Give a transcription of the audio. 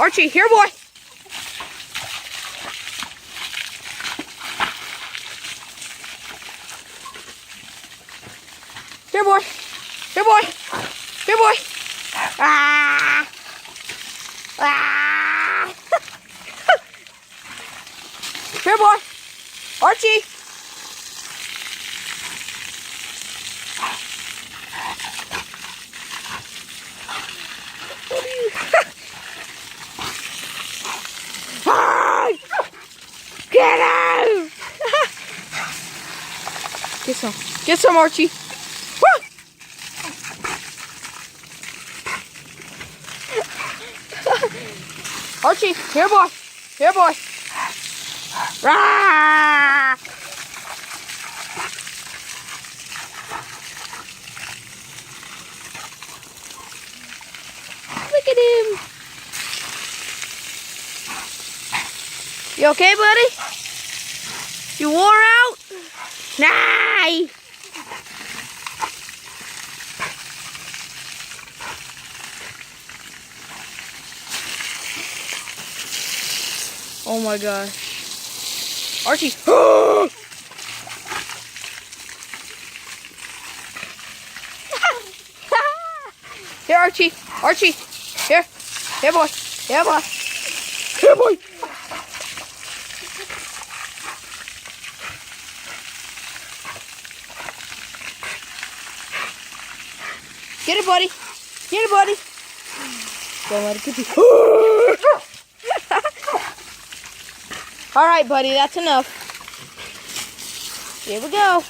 Archie, here, boy. Here, boy. Here, boy. Here, boy. Ah. Ah. Here, boy. Archie. Get him! Get some. Get some, Archie. Woo! Archie, here, boy. Here, boy. Rah! Look at him. You okay, buddy? You wore out? Nah. Oh my gosh. Archie. Here, Archie. Archie. Here. Here, boy. Here, boy. Here, boy. Get it, buddy. Get it, buddy. Don't let it get you. All right, buddy. That's enough. Here we go.